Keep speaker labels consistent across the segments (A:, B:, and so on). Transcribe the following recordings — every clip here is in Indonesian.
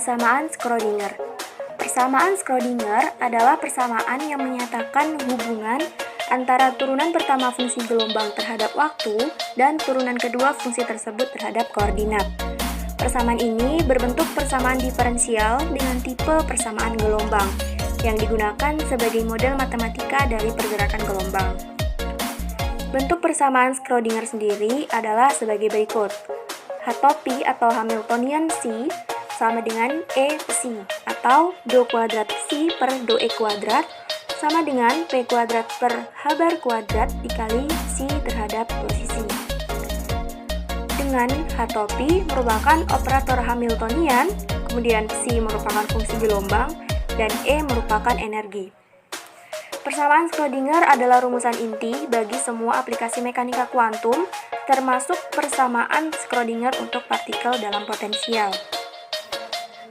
A: Persamaan Schrödinger. Persamaan Schrödinger adalah persamaan yang menyatakan hubungan antara turunan pertama fungsi gelombang terhadap waktu dan turunan kedua fungsi tersebut terhadap koordinat. Persamaan ini berbentuk persamaan diferensial dengan tipe persamaan gelombang yang digunakan sebagai model matematika dari pergerakan gelombang. Bentuk persamaan Schrödinger sendiri adalah sebagai berikut. H-topi atau Hamiltonian C sama dengan E-C atau do kuadrat C per do E kuadrat sama dengan P kuadrat per H bar kuadrat dikali C terhadap posisi. Dengan H-topi merupakan operator Hamiltonian, kemudian C merupakan fungsi gelombang, dan E merupakan energi. Persamaan Schrödinger adalah rumusan inti bagi semua aplikasi mekanika kuantum, termasuk persamaan Schrödinger untuk partikel dalam potensial.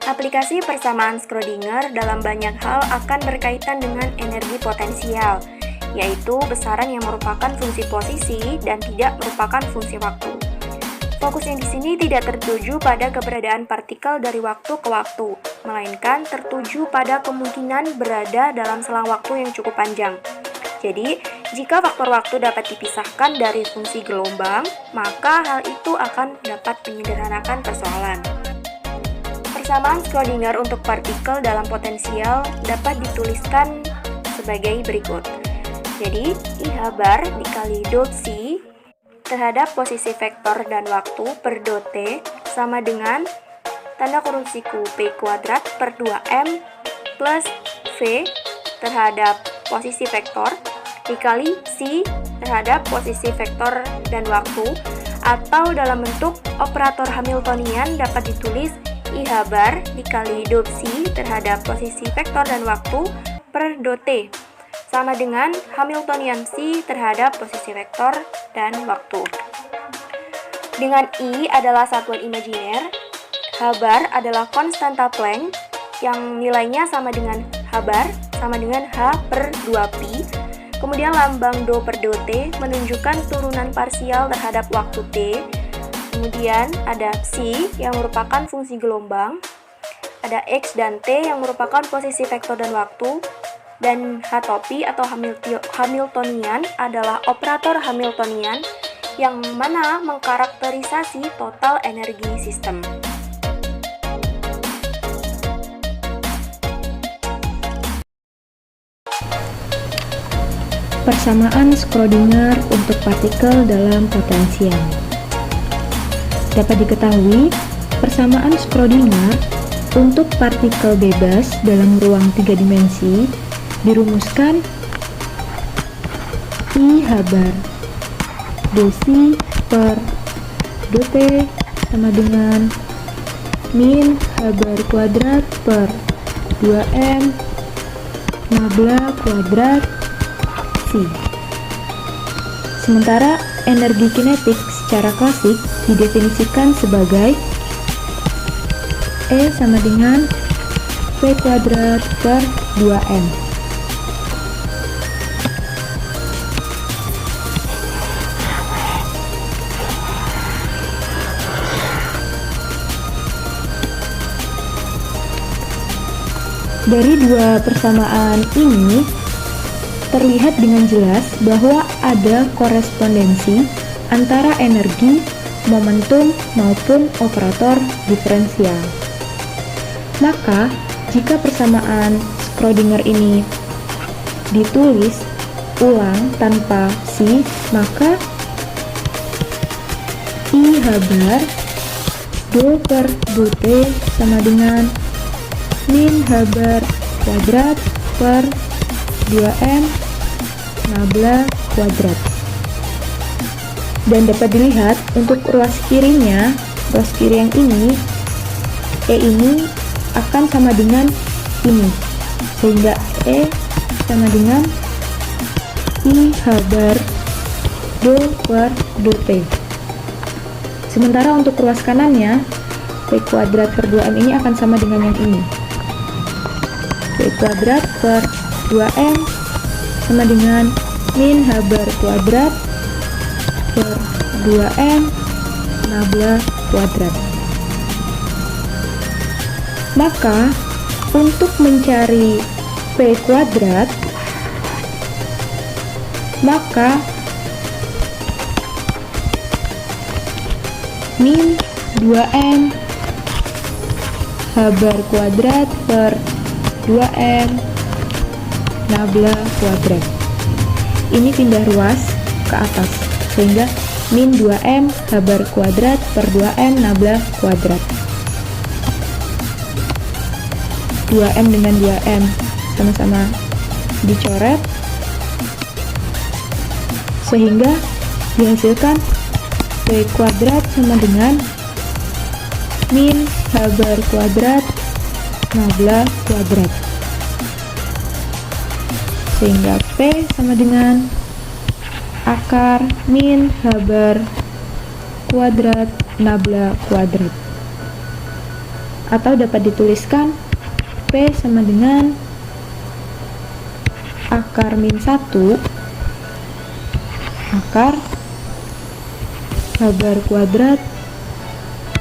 A: Aplikasi persamaan Schrödinger dalam banyak hal akan berkaitan dengan energi potensial, yaitu besaran yang merupakan fungsi posisi dan tidak merupakan fungsi waktu. Fokusnya di sini tidak tertuju pada keberadaan partikel dari waktu ke waktu, melainkan tertuju pada kemungkinan berada dalam selang waktu yang cukup panjang. Jadi, jika faktor waktu dapat dipisahkan dari fungsi gelombang, maka hal itu akan dapat menyederhanakan persoalan. Persamaan Schrödinger untuk partikel dalam potensial dapat dituliskan sebagai berikut. Jadi, IH bar dikali dot C terhadap posisi vektor dan waktu per dot T sama dengan tanda kurung siku P kuadrat per 2M plus V terhadap posisi vektor dikali C terhadap posisi vektor dan waktu, atau dalam bentuk operator Hamiltonian dapat ditulis IH bar dikali dot C terhadap posisi vektor dan waktu per dot T sama dengan Hamiltonian C terhadap posisi vektor dan waktu. Dengan I adalah satuan imajiner, H bar adalah konstanta Planck yang nilainya sama dengan H bar sama dengan H per 2pi. Kemudian lambang do per dot T menunjukkan turunan parsial terhadap waktu T. Kemudian ada C yang merupakan fungsi gelombang, ada X dan T yang merupakan posisi vektor dan waktu, dan H-topi atau Hamiltonian adalah operator Hamiltonian yang mana mengkarakterisasi total energi sistem.
B: Persamaan Schrödinger untuk partikel dalam potensial. Dapat diketahui, persamaan Schrödinger untuk partikel bebas dalam ruang 3 dimensi dirumuskan IH bar dc per dot T sama dengan min H bar kuadrat per 2M nabla kuadrat C. Sementara energi kinetik secara klasik didefinisikan sebagai E sama dengan P kuadrat per 2M. Dari dua persamaan ini, terlihat dengan jelas bahwa ada korespondensi antara energi, momentum, maupun operator diferensial. Maka, jika persamaan Schrödinger ini ditulis ulang tanpa C, maka IH bar do per dot T sama dengan min H bar kuadrat per 2M nabla kuadrat. Dan dapat dilihat untuk ruas kirinya, ruas kiri yang ini, E ini akan sama dengan ini, sehingga E sama dengan IH bar do per dot T. Sementara untuk ruas kanannya, P kuadrat per 2M ini akan sama dengan yang ini, P kuadrat per 2M sama dengan min H bar kuadrat per 2M nabla kuadrat. Maka untuk mencari P kuadrat, maka min 2M H bar kuadrat per 2M nabla kuadrat. Ini pindah ruas ke atas, sehingga min 2M H bar kuadrat per 2M nabla kuadrat. 2M dengan 2M sama-sama dicoret, sehingga dihasilkan P kuadrat sama dengan min H bar kuadrat nabla kuadrat, sehingga P sama dengan akar min H bar kuadrat nabla kuadrat, atau dapat dituliskan P sama dengan akar min 1 akar H bar kuadrat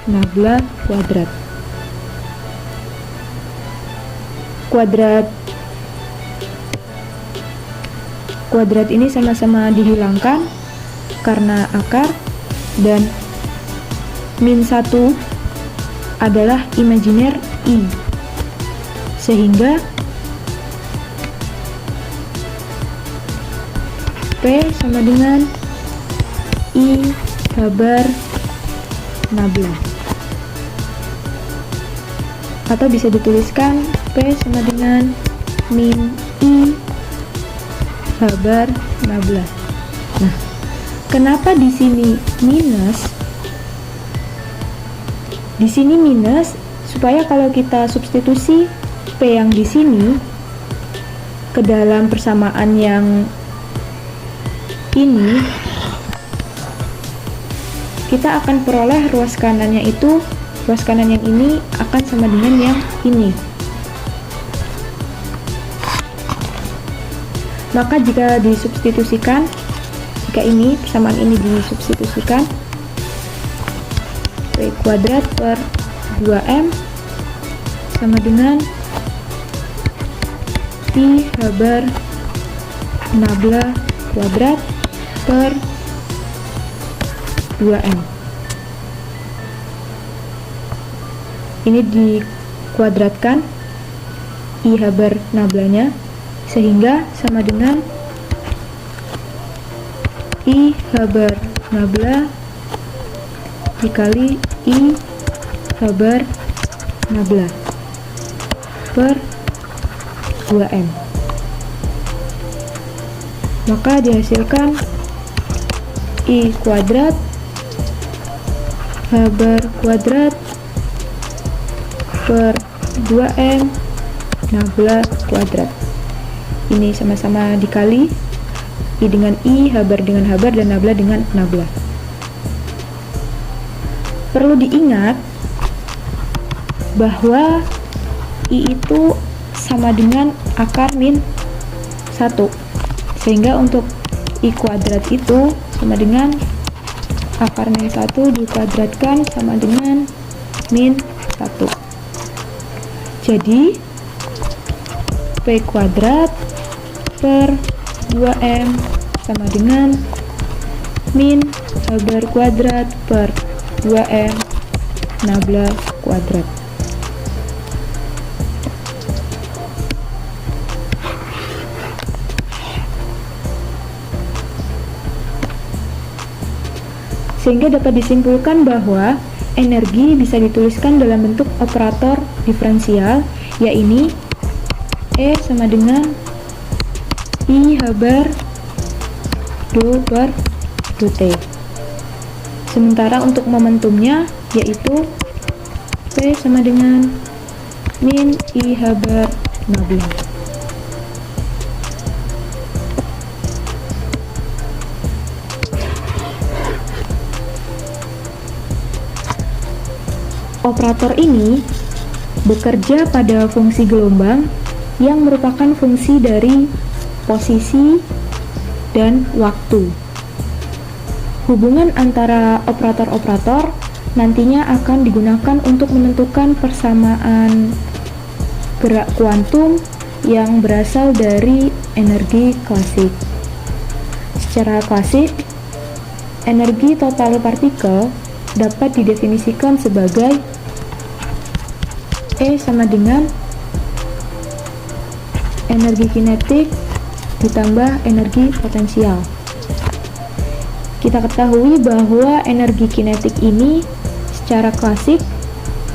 B: nabla kuadrat. Kuadrat ini sama-sama dihilangkan karena akar, dan min 1 adalah imajiner I, sehingga P sama dengan I H bar nabla, atau bisa dituliskan P sama dengan min I H bar nabla. Nah, kenapa di sini minus? Di sini minus supaya kalau kita substitusi P yang di sini ke dalam persamaan yang ini, kita akan peroleh ruas kanannya itu, ruas kanan yang ini akan sama dengan yang ini. Maka jika disubstitusikan, jika ini persamaan ini disubstitusikan, P kuadrat per 2M sama dengan I H bar nabla kuadrat per 2M. Ini dikuadratkan I H bar nablanya, sehingga sama dengan I H bar nabla dikali I H bar nabla per 2M. Maka dihasilkan I kuadrat H bar kuadrat per 2M nabla kuadrat. Ini sama-sama dikali I dengan I, H bar dengan H bar, dan nabla dengan nabla. Perlu diingat bahwa I itu sama dengan akar min 1, sehingga untuk I kuadrat itu sama dengan akar min 1 dikuadratkan sama dengan min 1. Jadi P kuadrat per 2M sama dengan min H bar kuadrat per 2M nabla kuadrat. Sehingga dapat disimpulkan bahwa energi bisa dituliskan dalam bentuk operator diferensial, yaitu E sama dengan I H bar do per do T. Sementara untuk momentumnya yaitu P sama dengan min I H bar nabla. Operator ini bekerja pada fungsi gelombang yang merupakan fungsi dari posisi dan waktu. Hubungan antara operator-operator nantinya akan digunakan untuk menentukan persamaan gerak kuantum yang berasal dari energi klasik. Secara klasik, energi total partikel dapat didefinisikan sebagai E sama dengan energi kinetik ditambah energi potensial. Kita ketahui bahwa energi kinetik ini secara klasik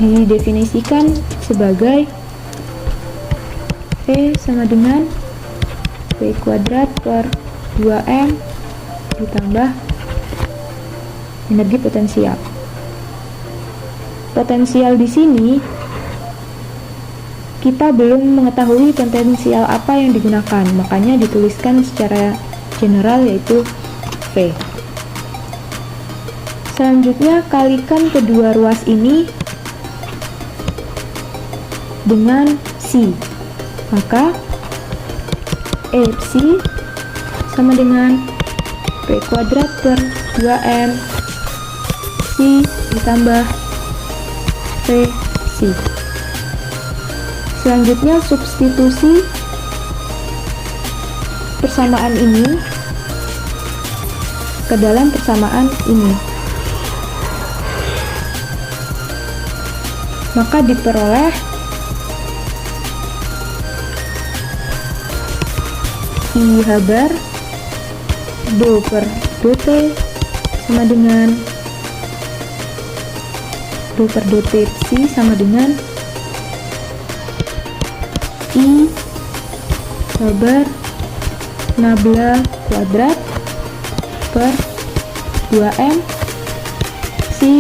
B: didefinisikan sebagai E sama dengan V kuadrat per 2M ditambah energi potensial. Potensial di sini kita belum mengetahui potensial apa yang digunakan, makanya dituliskan secara general yaitu V. Selanjutnya kalikan kedua ruas ini dengan psi. Maka E psi sama dengan V kuadrat per 2M psi ditambah V psi. Selanjutnya substitusi persamaan ini ke dalam persamaan ini. Maka diperoleh I habar do per dt sama dengan do per dt psi sama dengan I habar nabla kuadrat per 2M psi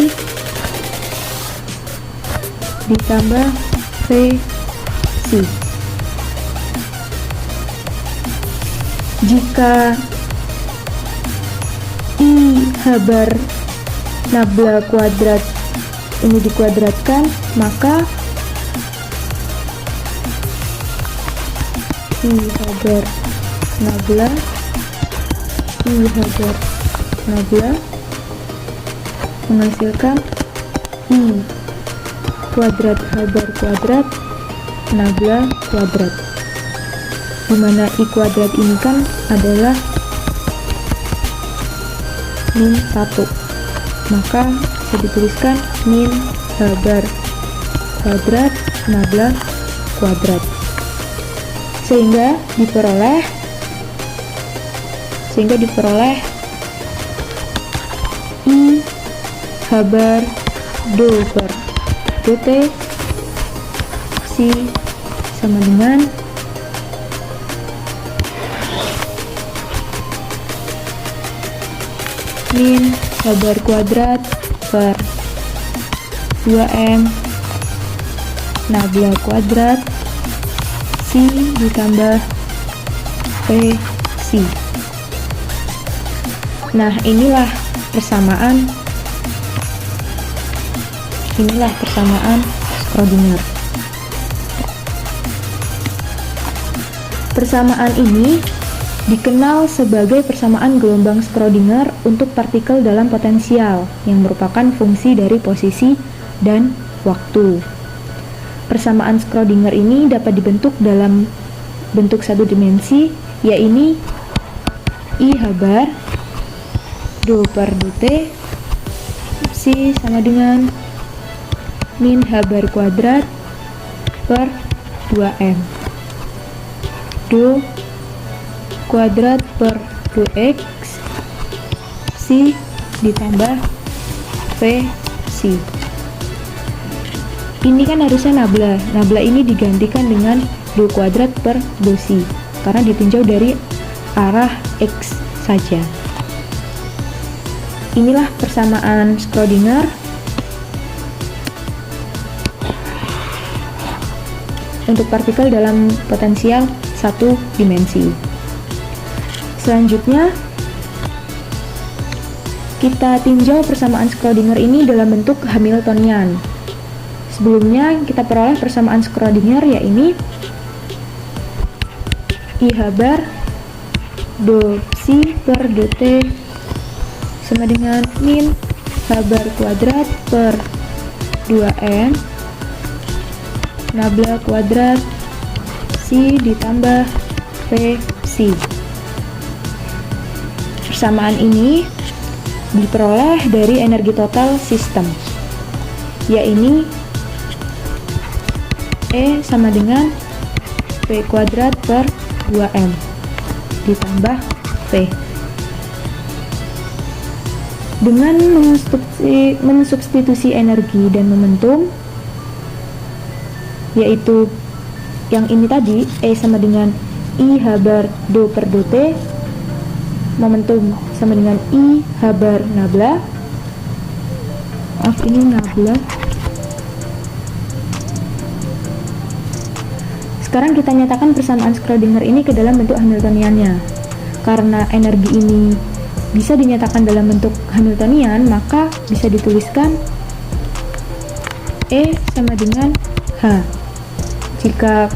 B: ditambah V psi. Jika I habar nabla kuadrat ini dikuadratkan, maka I habar nabla menghasilkan I kuadrat habar kuadrat nabla kuadrat, di mana I kuadrat ini kan adalah min 1, maka bisa dituliskan min habar kuadrat nabla kuadrat, sehingga diperoleh I habar do per dt psi sama dengan min habar kuadrat per 2M nabla kuadrat psi ditambah V psi. Nah, inilah persamaan Schrödinger. Persamaan ini dikenal sebagai persamaan gelombang Schrödinger untuk partikel dalam potensial yang merupakan fungsi dari posisi dan waktu. Persamaan Schrödinger ini dapat dibentuk dalam bentuk satu dimensi, yaitu I habar do per dt psi sama dengan min habar kuadrat per 2M do kuadrat per 2x psi ditambah V psi. Ini kan harusnya nabla ini digantikan dengan do kuadrat per do psi karena ditinjau dari arah x saja. Inilah persamaan Schrödinger untuk partikel dalam potensial satu dimensi. Selanjutnya, kita tinjau persamaan Schrödinger ini dalam bentuk Hamiltonian. Sebelumnya kita peroleh persamaan Schrödinger yaitu I habar do psi per dt sama dengan min habar kuadrat per 2M nabla kuadrat C ditambah VC. Persamaan ini diperoleh dari energi total sistem, yaitu E sama dengan V kuadrat per 2M ditambah V. Dengan mensubstitusi energi dan momentum, yaitu yang ini tadi, E sama dengan I H bar do per do T, momentum sama dengan I H bar nabla. Maaf, ini nabla. Sekarang kita nyatakan persamaan Schrödinger ini ke dalam bentuk Hamiltoniannya. Karena energi ini bisa dinyatakan dalam bentuk Hamiltonian, maka bisa dituliskan E sama dengan H. Jika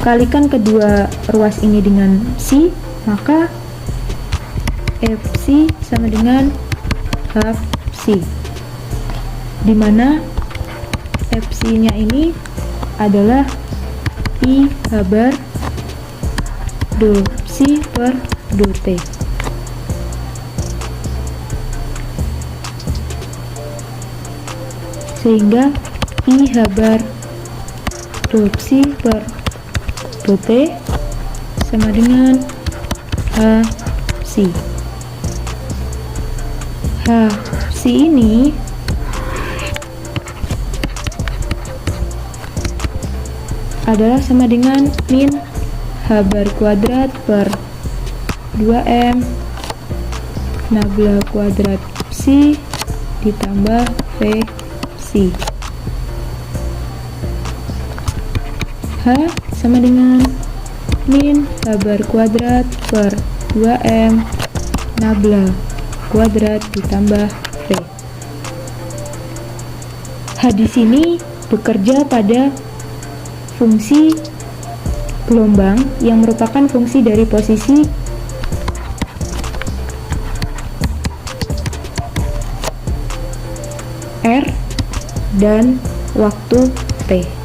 B: kalikan kedua ruas ini dengan C, maka FC sama dengan HC, di mana FC-nya ini adalah I H bar do C per do T. Sehingga I H bar do C per do T sama dengan HC. HC ini adalah sama dengan min H bar kuadrat per 2M nabla kuadrat C ditambah VC. H sama dengan min H bar kuadrat per 2M nabla kuadrat ditambah V. H di sini bekerja pada fungsi gelombang yang merupakan fungsi dari posisi R dan waktu T.